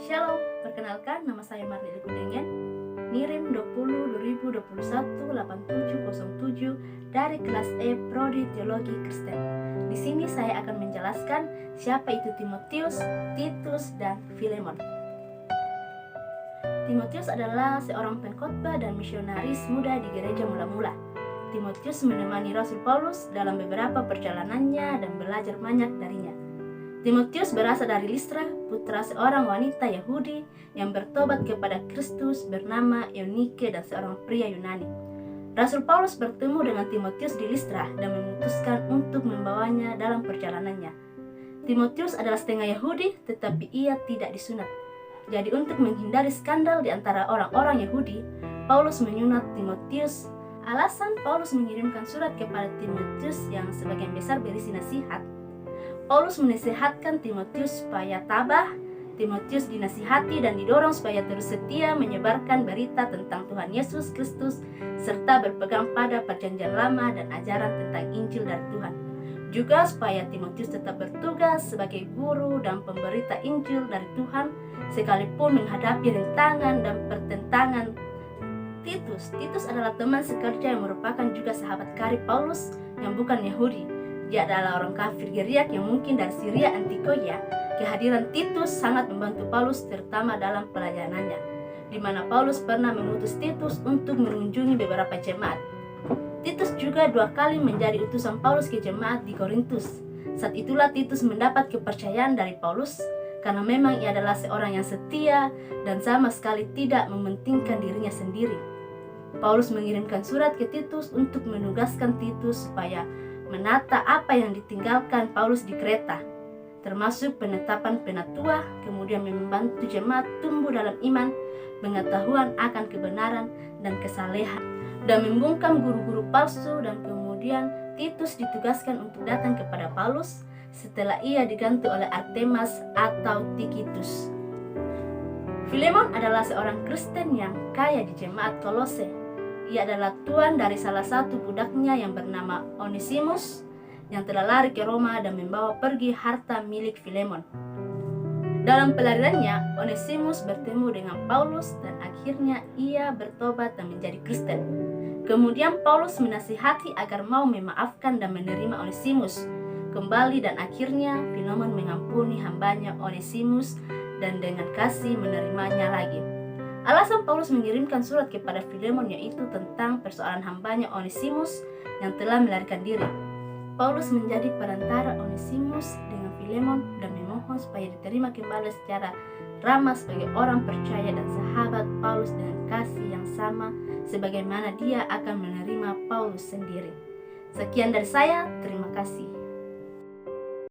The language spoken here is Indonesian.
Shalom, perkenalkan nama saya Marlili Kudengen, NIRIM 20-2021-8707 dari kelas E Prodi Teologi Kristen. Di sini saya akan menjelaskan siapa itu Timotius, Titus, dan Filemon. Timotius adalah seorang pengkhotbah dan misionaris muda di gereja mula-mula. Timotius menemani Rasul Paulus dalam beberapa perjalanannya dan belajar banyak darinya. Timotius berasal dari Listra, putra seorang wanita Yahudi yang bertobat kepada Kristus bernama Eunike dan seorang pria Yunani. Rasul Paulus bertemu dengan Timotius di Listra dan memutuskan untuk membawanya dalam perjalanannya. Timotius adalah setengah Yahudi, tetapi ia tidak disunat. Jadi untuk menghindari skandal di antara orang-orang Yahudi, Paulus menyunat Timotius. Alasan Paulus mengirimkan surat kepada Timotius yang sebagian besar berisi nasihat. Paulus menasihatkan Timotius supaya tabah. Timotius dinasihati dan didorong supaya terus setia menyebarkan berita tentang Tuhan Yesus Kristus serta berpegang pada perjanjian lama dan ajaran tentang Injil dari Tuhan. Juga supaya Timotius tetap bertugas sebagai guru dan pemberita Injil dari Tuhan sekalipun menghadapi rintangan dan pertentangan. Titus adalah teman sekerja yang merupakan juga sahabat karib Paulus yang bukan Yahudi. Dia adalah orang kafir Giriak yang mungkin dari Syria Antiokhia. Kehadiran Titus sangat membantu Paulus terutama dalam pelayanannya, di mana Paulus pernah mengutus Titus untuk mengunjungi beberapa jemaat. Titus juga 2 kali menjadi utusan Paulus ke jemaat di Korintus. Saat itulah Titus mendapat kepercayaan dari Paulus karena memang ia adalah seorang yang setia dan sama sekali tidak mementingkan dirinya sendiri. Paulus mengirimkan surat ke Titus untuk menugaskan Titus supaya menata apa yang ditinggalkan Paulus di Kreta, termasuk penetapan penatua, kemudian membantu jemaat tumbuh dalam iman, pengetahuan akan kebenaran dan kesalehan, dan membungkam guru-guru palsu. Dan kemudian Titus ditugaskan untuk datang kepada Paulus setelah ia diganti oleh Artemas atau Tikitus. Filemon adalah seorang Kristen yang kaya di jemaat Kolose. Ia adalah tuan dari salah satu budaknya yang bernama Onesimus yang telah lari ke Roma dan membawa pergi harta milik Filemon. Dalam pelariannya, Onesimus bertemu dengan Paulus dan akhirnya ia bertobat dan menjadi Kristen. Kemudian Paulus menasihati agar mau memaafkan dan menerima Onesimus kembali, dan akhirnya Filemon mengampuni hambanya Onesimus dan dengan kasih menerimanya lagi. Alasan Paulus mengirimkan surat kepada Filemon yaitu tentang persoalan hambanya Onesimus yang telah melarikan diri. Paulus menjadi perantara Onesimus dengan Filemon dan memohon supaya diterima kembali secara ramah sebagai orang percaya dan sahabat Paulus dengan kasih yang sama sebagaimana dia akan menerima Paulus sendiri. Sekian dari saya, terima kasih.